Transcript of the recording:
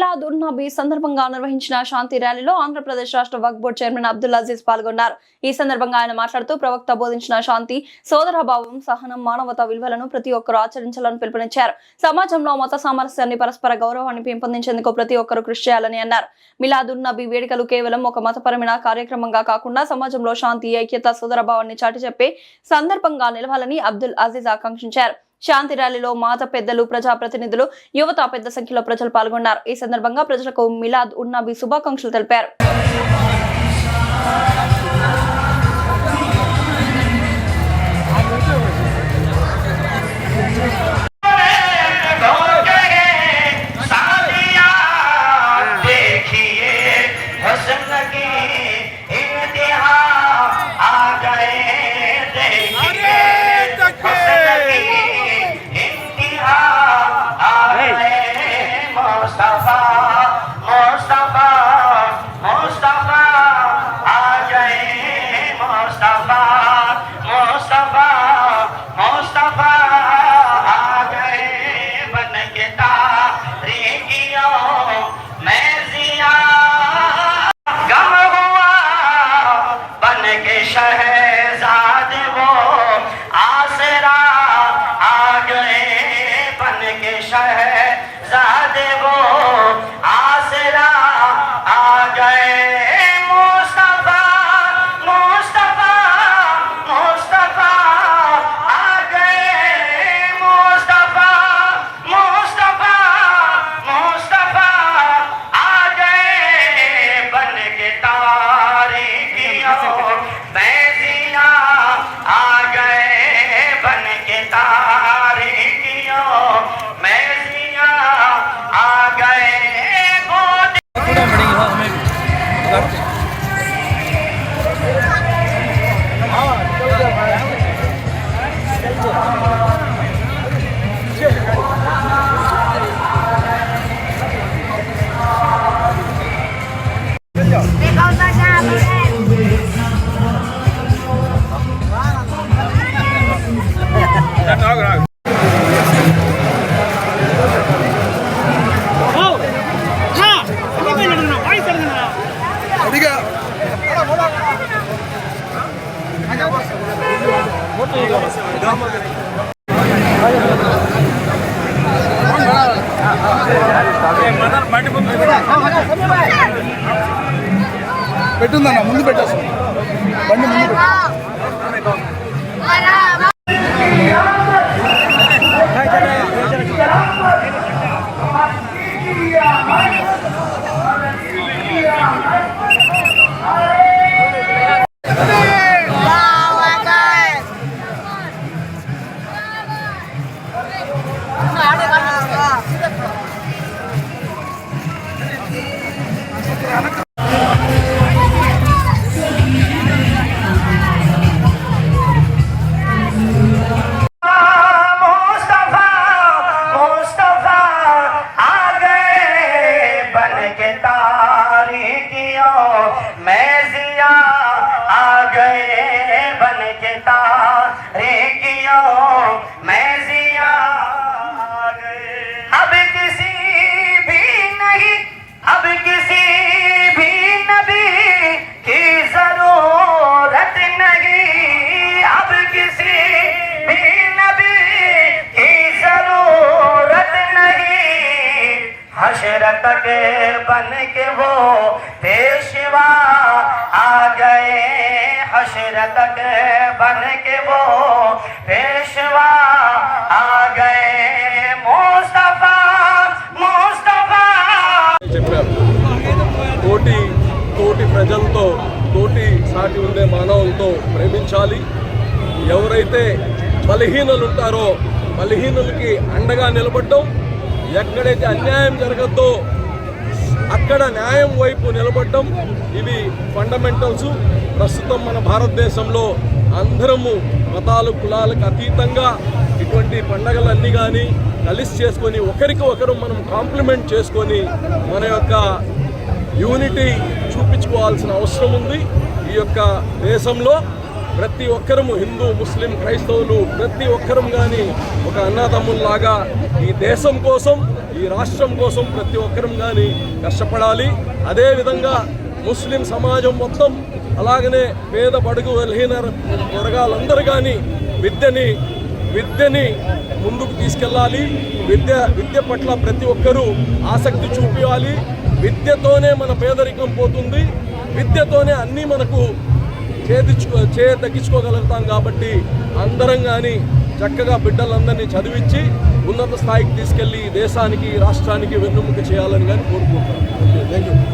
మిలాద్ ఉన్ నబీ సందర్భంగా నిర్వహించిన శాంతి ర్యాలీలో ఆంధ్రప్రదేశ్ రాష్ట్ర వక్ఫ్ బోర్డు చైర్మన్ అబ్దుల్ అజీజ్ పాల్గొన్నారు. ఈ సందర్భంగా ఆయన మాట్లాడుతూ ప్రవక్త బోధించిన శాంతి, సోదరభావం, సహనం, మానవతా విలువలను ప్రతి ఒక్కరూ ఆచరించాలని పిలుపునిచ్చారు. సమాజంలో మత సామరస్యాన్ని, పరస్పర గౌరవాన్ని పెంపొందించేందుకు ప్రతి ఒక్కరూ కృషి చేయాలని అన్నారు. మిలాద్ ఉన్ నబీ వేడుకలు కేవలం ఒక మతపరమైన కార్యక్రమంగా కాకుండా సమాజంలో శాంతి, ఐక్యత, సోదరభావాన్ని చాటి చెప్పే సందర్భంగా నిలవాలని అబ్దుల్ అజీజ్ ఆకాంక్షించారు. శాంతి ర్యాలీలో మాత పెద్దలు, ప్రజాప్రతినిధులు, యువత పెద్ద సంఖ్యలో ప్రజలు పాల్గొన్నారు. ఈ సందర్భంగా ప్రజలకు మిలాద్ ఉన్ నబీ శుభాకాంక్షలు తెలిపారు. शहजादे वो आसरा आ गए, बन के शहजादे वो आसरा आ गए। मुस्तफा मुस्तफा मुस्तफा आ गए, मुस्तफा मुस्तफा मुस्तफा आ गए, बन के तारीखियों मैजिया आ गए, बन के तारीखियों मैजिया आ गए। పెట్టుందన్న ముందు పెట్టేస్తా బండి ముందు పెట్టు. मैजिया आ गए, बन के तारीखियों मैजिया आ गए। अब किसी भी नहीं, अब किसी भी नबी की जरूरत नहीं, अब किसी भी नबी की जरूरत नहीं। हश्र तक बन के वो पेशवा आ गए, हश्र तक बन के वो पेशवा आ गए। मुस्तफा मुस्तफा తోటి ప్రజలతో, తోటి సాటి ఉండే మానవులతో ప్రేమించాలి. ఎవరైతే బలహీనులు ఉంటారో బలహీనులకి అండగా నిలబడడం, ఎక్కడైతే అన్యాయం జరగద్దో అక్కడ న్యాయం వైపు నిలబడడం, ఇవి ఫండమెంటల్స్. ప్రస్తుతం మన భారతదేశంలో అందరము మతాలు, కులాలకు అతీతంగా ఇటువంటి పండగలన్నీ కానీ కలిసి చేసుకొని ఒకరికి ఒకరు మనం కాంప్లిమెంట్ చేసుకొని మన యొక్క యూనిటీ చూపించుకోవాల్సిన అవసరం ఉంది. ఈ యొక్క దేశంలో ప్రతి ఒక్కరము హిందూ ముస్లిం క్రైస్తవులు ప్రతి ఒక్కరం కానీ ఒక అన్నదమ్ముల్లాగా ఈ దేశం కోసం ఈ రాష్ట్రం కోసం ప్రతి ఒక్కరం కానీ కష్టపడాలి. అదేవిధంగా ముస్లిం సమాజం మొత్తం అలాగనే పేద బడుగు బలహీన వర్గాలందరూ కానీ విద్యని ముందుకు తీసుకెళ్ళాలి. విద్య పట్ల ప్రతి ఒక్కరూ ఆసక్తి చూపించాలి. విద్యతోనే మన పేదరికం పోతుంది, విద్యతోనే అన్నీ మనకు తగ్గించుకోగలుగుతాం. కాబట్టి అందరం కానీ చక్కగా బిడ్డలందరినీ చదివించి ఉన్నత స్థాయికి తీసుకెళ్లి దేశానికి రాష్ట్రానికి వెన్నుముక చేయాలని కానీ కోరుకుంటాం. Thank you.